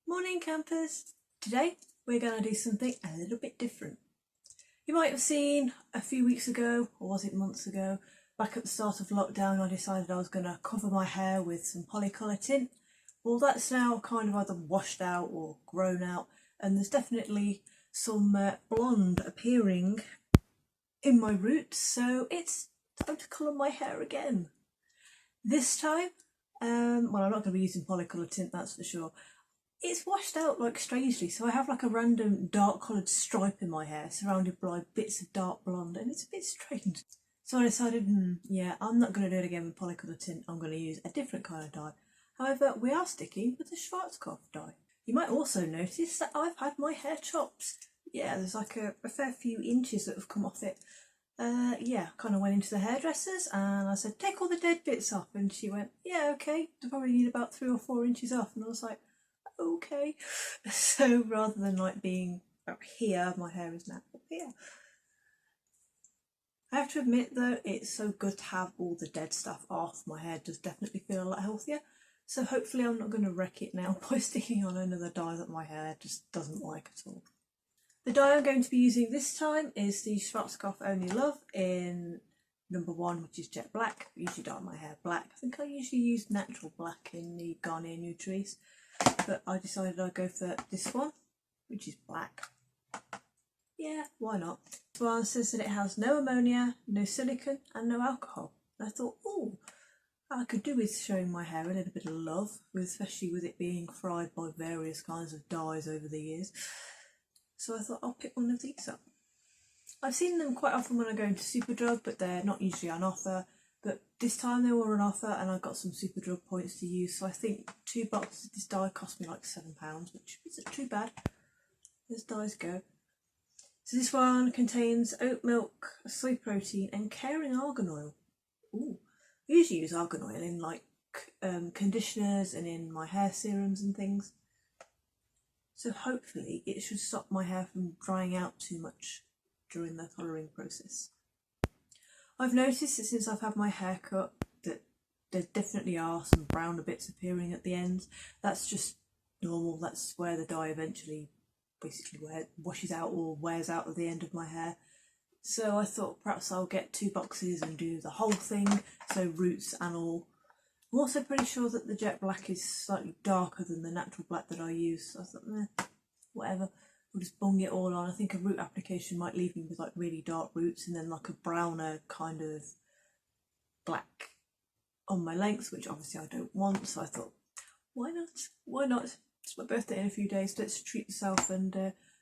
Morning campers! Today we're going to do something a little bit different. You might have seen a few weeks ago, or was it months ago, back at the start of lockdown I decided I was going to cover my hair with some polycolour tint. Well, that's now kind of either washed out or grown out, and there's definitely some blonde appearing in my roots, so it's time to colour my hair again. This time, well, I'm not going to be using polycolour tint, that's for sure. It's washed out like strangely, so I have like a random dark coloured stripe in my hair surrounded by bits of dark blonde, and it's a bit strange. So I decided, yeah, I'm not going to do it again with polycolour tint, I'm going to use a different kind of dye. However, we are sticking with the Schwarzkopf dye. You might also notice that I've had my hair chopped. Yeah, there's like a fair few inches that have come off it. Yeah, kind of went into the hairdressers and I said, take all the dead bits off, and she went, yeah, okay, I probably need about 3 or 4 inches off, and I was like, okay. So rather than like being up here, my hair is now up here. I have to admit though, it's so good to have all the dead stuff off. My hair does definitely feel a lot healthier, so hopefully I'm not going to wreck it now by sticking on another dye that my hair just doesn't like at all. The dye I'm going to be using this time is the Schwarzkopf Only Love in number 1, which is jet black. I usually dye my hair black. I think I usually use natural black in the Garnier Nutrice, but I decided I'd go for this one, which is black. Yeah, why not? This one says that it has no ammonia, no silicone and no alcohol. And I thought, oh, I could do with showing my hair a little bit of love, especially with it being fried by various kinds of dyes over the years. So I thought I'll pick one of these up. I've seen them quite often when I go into Superdrug, but they're not usually on offer. But this time they were on offer and I got some Superdrug points to use, so I think 2 boxes of this dye cost me like £7, which isn't too bad. As dyes go. So this one contains oat milk, soy protein and caring argan oil. Ooh, I usually use argan oil in like conditioners and in my hair serums and things. So hopefully it should stop my hair from drying out too much during the colouring process. I've noticed that since I've had my hair cut that there definitely are some browner bits appearing at the ends. That's just normal, that's where the dye eventually basically washes out or wears out at the end of my hair. So I thought perhaps I'll get 2 boxes and do the whole thing, so roots and all. I'm also pretty sure that the jet black is slightly darker than the natural black that I use, so I thought, whatever, we'll just bung it all on. I think a root application might leave me with like really dark roots and then like a browner kind of black on my length, which obviously I don't want, so I thought, why not? Why not? It's my birthday in a few days, let's treat myself and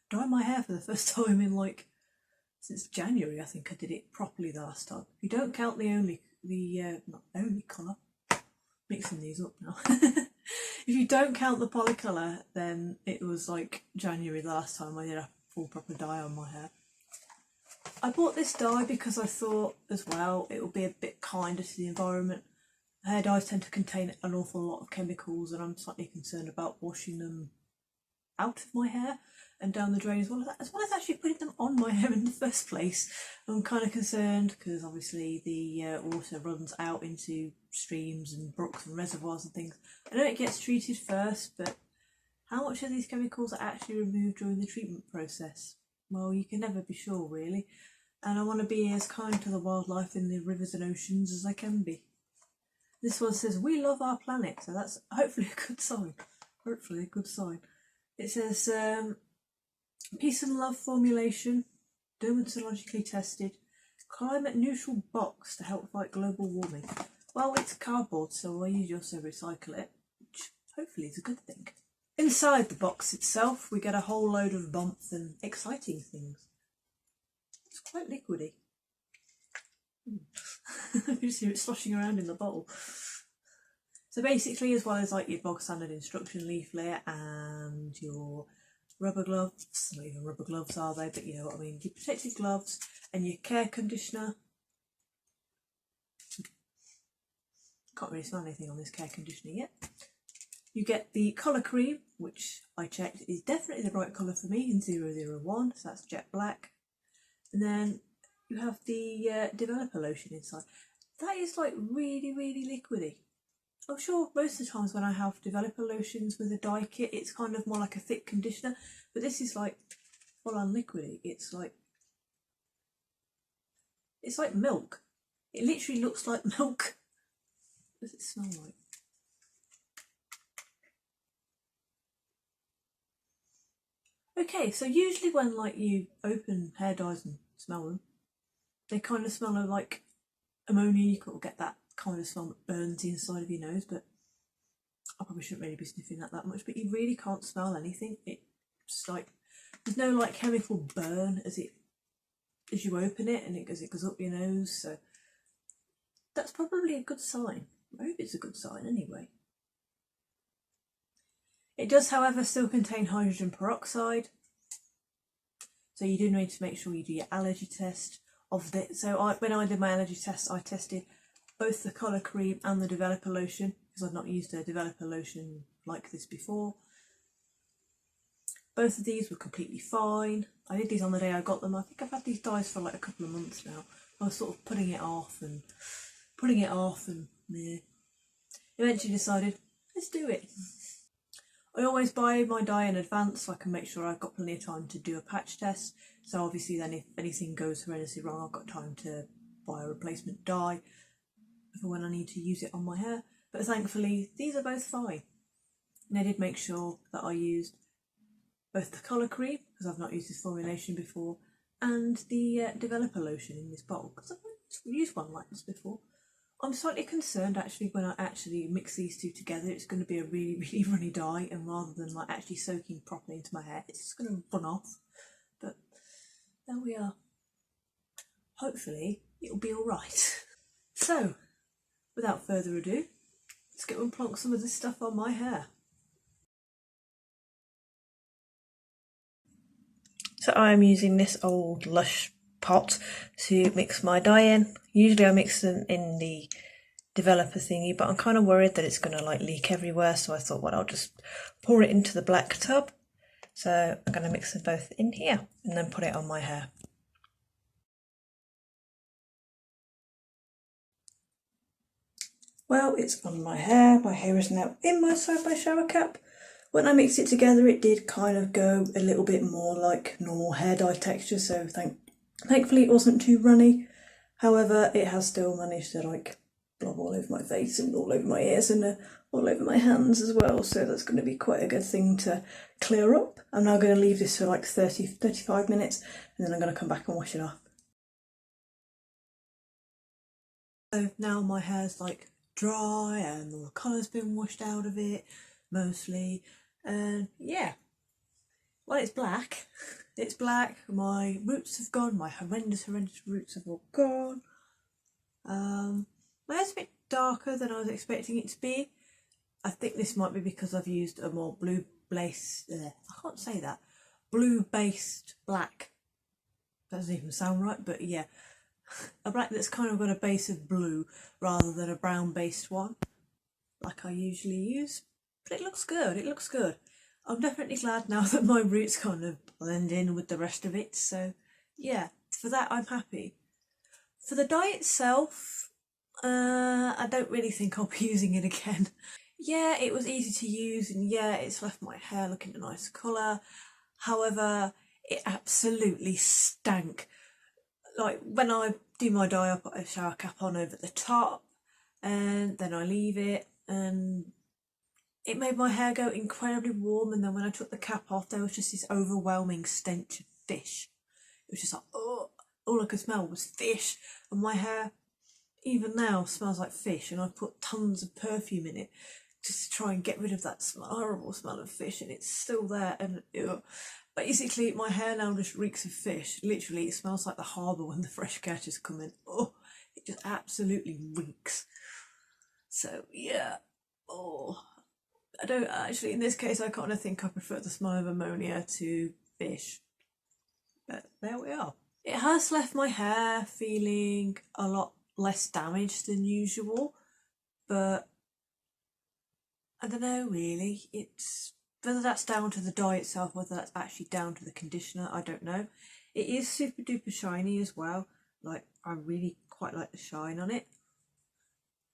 dye my hair for the first time in like, since January I think I did it properly the last time. If you don't count not only colour, mixing these up now. If you don't count the polycolour, then it was like January the last time I did a full proper dye on my hair. I bought this dye because I thought as well it would be a bit kinder to the environment. Hair dyes tend to contain an awful lot of chemicals and I'm slightly concerned about washing them out of my hair and down the drain as well as actually putting them on my hair in the first place. I'm kind of concerned because obviously the water runs out into streams and brooks and reservoirs and things. I know it gets treated first, but how much of these chemicals are actually removed during the treatment process? Well, you can never be sure really, and I want to be as kind to the wildlife in the rivers and oceans as I can be. This one says, we love our planet, so that's hopefully a good sign. Hopefully a good sign. It says, peace and love formulation, dermatologically tested, climate neutral box to help fight global warming. Well, it's cardboard, so I usually also recycle it, which hopefully is a good thing. Inside the box itself, we get a whole load of bumps and exciting things. It's quite liquidy. You just hear it sloshing around in the bottle. So basically, as well as like your bog standard instruction leaflet and your rubber gloves, not even rubber gloves are they, but you know what I mean, your protective gloves and your care conditioner. Can't really smell anything on this care conditioner yet. You get the colour cream, which I checked is definitely the right colour for me in 001, so that's jet black. And then you have the developer lotion inside. That is like really, really liquidy. I'm sure most of the times when I have developer lotions with a dye kit, it's kind of more like a thick conditioner, but this is like full on liquidy. It's like milk. It literally looks like milk. What does it smell like? Okay, so usually when like you open hair dyes and smell them, they kind of smell like ammonia. You could get that kind of smell that burns the inside of your nose, but I probably shouldn't really be sniffing that much. But you really can't smell anything. It's like there's no like chemical burn as you open it and it goes up your nose. So that's probably a good sign. I hope it's a good sign anyway. It does, however, still contain hydrogen peroxide, so you do need to make sure you do your allergy test of it. So when I did my allergy test, I tested both the colour cream and the developer lotion, because I've not used a developer lotion like this before. Both of these were completely fine. I did these on the day I got them. I think I've had these dyes for like a couple of months now. I was sort of putting it off and yeah. Eventually decided, let's do it. I always buy my dye in advance so I can make sure I've got plenty of time to do a patch test. So obviously then if anything goes horrendously wrong, I've got time to buy a replacement dye for when I need to use it on my hair. But thankfully these are both fine. And I did make sure that I used both the colour cream, because I've not used this formulation before, and the developer lotion in this bottle, because I've not used one like this before. I'm slightly concerned actually when I actually mix these two together, it's going to be a really, really runny dye, and rather than like actually soaking properly into my hair, it's just going to run off. But there we are. Hopefully it'll be alright. So, without further ado, let's get and plonk some of this stuff on my hair. So I'm using this old Lush pot to mix my dye in. Usually I mix them in the developer thingy, but I'm kind of worried that it's going to like leak everywhere, so I thought, well, I'll just pour it into the black tub. So I'm going to mix them both in here and then put it on my hair. Well, it's on my hair. My hair is now in my side-by-shower cap. When I mixed it together, it did kind of go a little bit more like normal hair dye texture, so thankfully it wasn't too runny. However, it has still managed to like blob all over my face and all over my ears and all over my hands as well, so that's going to be quite a good thing to clear up. I'm now going to leave this for like 30-35 minutes and then I'm going to come back and wash it off. So now my hair's like dry and all the colour's been washed out of it mostly, and yeah, well, it's black. It's black. My roots have gone. My horrendous roots have all gone. My hair's a bit darker than I was expecting it to be. I think this might be because I've used a more blue-based, I can't say that, blue-based black. That doesn't even sound right, but yeah. A black that's kind of got a base of blue rather than a brown-based one, like I usually use. But it looks good, it looks good. I'm definitely glad now that my roots kind of blend in with the rest of it, so yeah, for that I'm happy. For the dye itself, I don't really think I'll be using it again. Yeah, it was easy to use, and yeah, it's left my hair looking a nice colour. However, it absolutely stank. Like when I do my dye, I put a shower cap on over the top and then I leave it, and it made my hair go incredibly warm, and then when I took the cap off there was just this overwhelming stench of fish. It was just like, oh, all I could smell was fish, and my hair even now smells like fish, and I've put tons of perfume in it just to try and get rid of that horrible smell of fish, and it's still there, and basically my hair now just reeks of fish. Literally, it smells like the harbour when the fresh catches come in. Oh, it just absolutely reeks. So yeah, oh, I don't actually, in this case I kind of think I prefer the smell of ammonia to fish, but there we are. It has left my hair feeling a lot less damaged than usual, but I don't know really. It's whether that's down to the dye itself, whether that's actually down to the conditioner, I don't know. It is super duper shiny as well. Like, I really quite like the shine on it.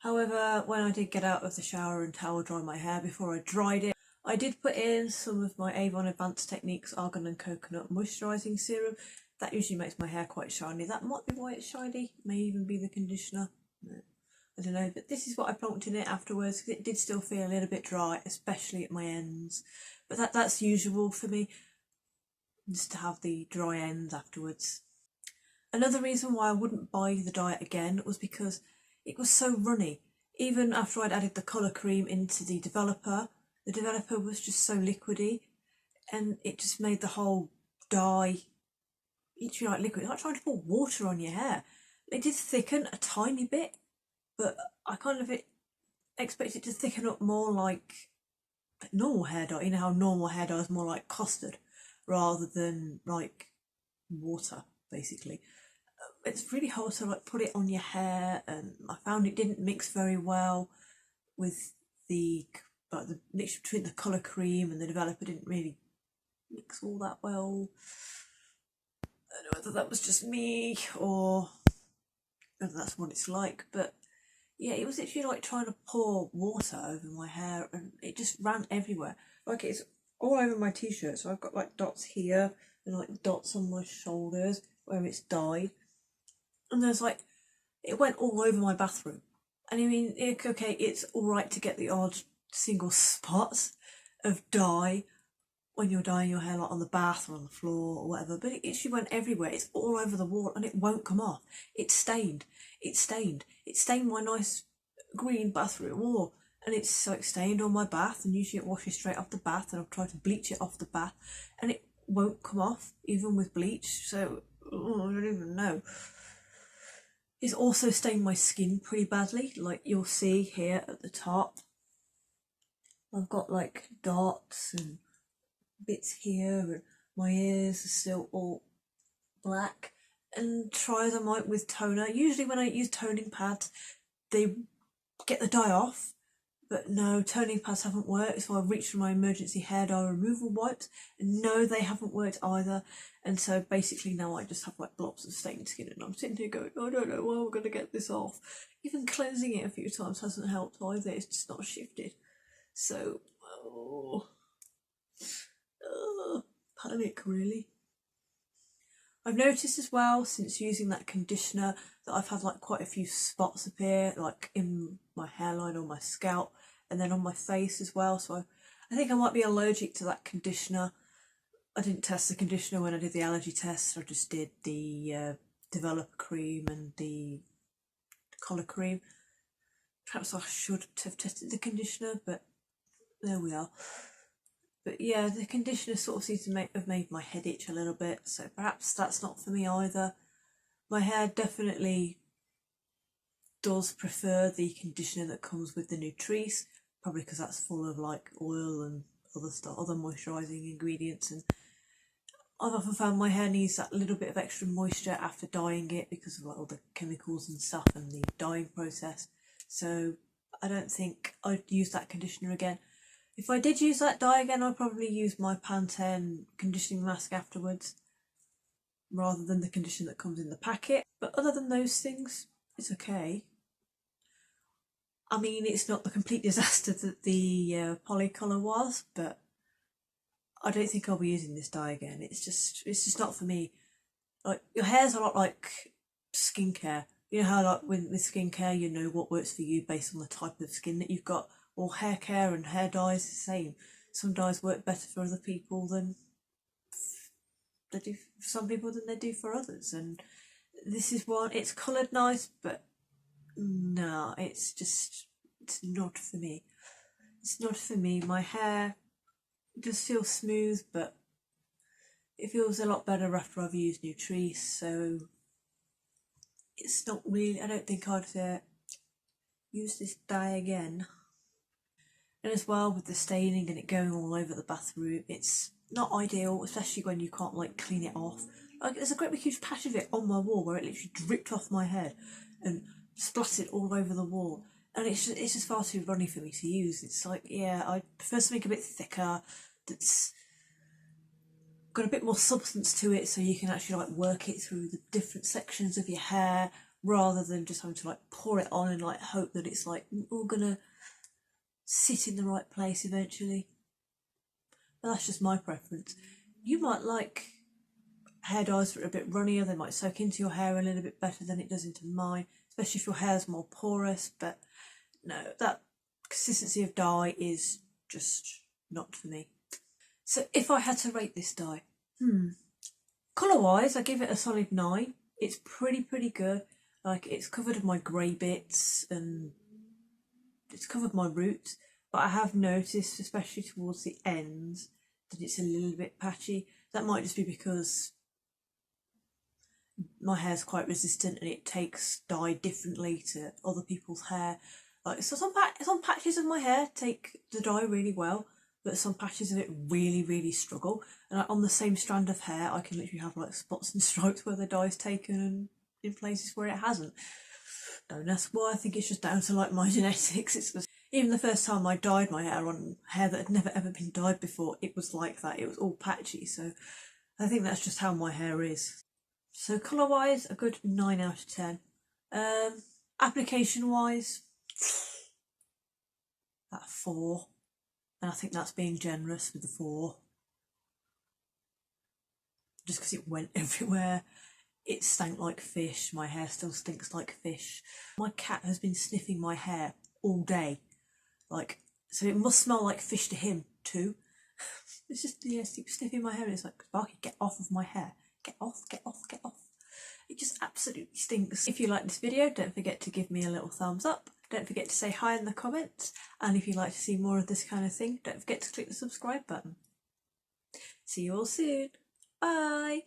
However, when I did get out of the shower and towel dry my hair before I dried it, I did put in some of my Avon Advanced Techniques Argan and Coconut Moisturising Serum. That usually makes my hair quite shiny. That might be why it's shiny, may even be the conditioner. I don't know, but this is what I plonked in it afterwards, because it did still feel a little bit dry, especially at my ends. But that's usual for me, just to have the dry ends afterwards. Another reason why I wouldn't buy the dye again was because it was so runny. Even after I'd added the colour cream into the developer was just so liquidy, and it just made the whole dye literally like liquid. It's like trying to pour water on your hair. It did thicken a tiny bit, but I kind of expect it to thicken up more like normal hair dye. You know how normal hair dye is more like custard rather than like water, basically. It's really hard to like put it on your hair, and I found it didn't mix very well with the mixture between the colour cream and the developer didn't really mix all that well. I don't know whether that was just me or whether that's what it's like, but yeah, it was literally like trying to pour water over my hair, and it just ran everywhere. Like it's all over my t-shirt, so I've got like dots here and like dots on my shoulders where it's dyed, and there's like, it went all over my bathroom. And I mean, okay, it's alright to get the odd single spots of dye when you're dyeing your hair like on the bath or on the floor or whatever, but it actually went everywhere. It's all over the wall and it won't come off. It's stained. It's stained. It stained my nice green bathroom wall, and it's like stained on my bath, and usually it washes straight off the bath, and I've tried to bleach it off the bath and it won't come off even with bleach, so I don't even know. It's also stained my skin pretty badly, like you'll see here at the top. I've got like dots and bits here, and my ears are still all black. And try as I might with toner, usually when I use toning pads, they get the dye off, but no, toning pads haven't worked, so I've reached for my emergency hair dye removal wipes, and no, they haven't worked either. And so basically now I just have like blobs of stained skin, and I'm sitting here going, I don't know how I'm going to get this off. Even cleansing it a few times hasn't helped either, it's just not shifted. So, panic really. I've noticed as well, since using that conditioner, that I've had like quite a few spots appear, like in my hairline or my scalp, and then on my face as well. So I think I might be allergic to that conditioner. I didn't test the conditioner when I did the allergy test. I just did the developer cream and the colour cream. Perhaps I should have tested the conditioner, but there we are. But yeah, the conditioner sort of seems to have made my head itch a little bit, so perhaps that's not for me either. My hair definitely does prefer the conditioner that comes with the Nutrice, probably because that's full of like oil and other stuff, other moisturising ingredients, and I've often found my hair needs that little bit of extra moisture after dyeing it because of like all the chemicals and stuff and the dyeing process. So I don't think I'd use that conditioner again. If I did use that dye again, I'd probably use my Pantene conditioning mask afterwards, rather than the conditioner that comes in the packet. But other than those things, it's okay. I mean, it's not the complete disaster that the Polycolour was, but I don't think I'll be using this dye again. It's just not for me. Like, your hair's a lot like skincare. You know how like with skincare you know what works for you based on the type of skin that you've got? Well, hair care and hair dye is the same. Some dyes work better for other people than they do for some people than they do for others. And this is one, it's coloured nice, but no, it's not for me. It's not for me. My hair does feel smooth, but it feels a lot better after I've used Nutrice, so it's not really, I don't think I'd use this dye again. And as well, with the staining and it going all over the bathroom, it's not ideal, especially when you can't like clean it off. Like, there's a great big huge patch of it on my wall where it literally dripped off my head and splattered all over the wall, and it's just far too runny for me to use. It's like, yeah, I prefer something a bit thicker that's got a bit more substance to it, so you can actually like work it through the different sections of your hair rather than just having to like pour it on and like hope that it's like all gonna sit in the right place eventually. But that's just my preference. You might like hair dyes that are a bit runnier, they might soak into your hair a little bit better than it does into mine, especially if your hair's more porous, but no, that consistency of dye is just not for me. So if I had to rate this dye, colour wise I give it a solid 9. It's pretty good. Like, it's covered my grey bits and it's covered my roots, but I have noticed, especially towards the ends, that it's a little bit patchy. That might just be because my hair's quite resistant and it takes dye differently to other people's hair. Like, so some patches of my hair take the dye really well, but some patches of it really struggle. And like, on the same strand of hair, I can literally have like spots and stripes where the dye's taken and in places where it hasn't. Don't ask why. I think it's just down to like my genetics. It's just, even the first time I dyed my hair on hair that had never ever been dyed before, it was like that. It was all patchy. So I think that's just how my hair is. So colour wise, a good 9 out of 10. Application wise, that 4. And I think that's being generous with the 4. Just because it went everywhere. It stank like fish. My hair still stinks like fish. My cat has been sniffing my hair all day. Like, so it must smell like fish to him too. It's just, yeah, keeps sniffing my hair and it's like, Sparky, get off of my hair. Get off, get off, get off. It just absolutely stinks. If you like this video, don't forget to give me a little thumbs up. Don't forget to say hi in the comments. And if you'd like to see more of this kind of thing, don't forget to click the subscribe button. See you all soon. Bye.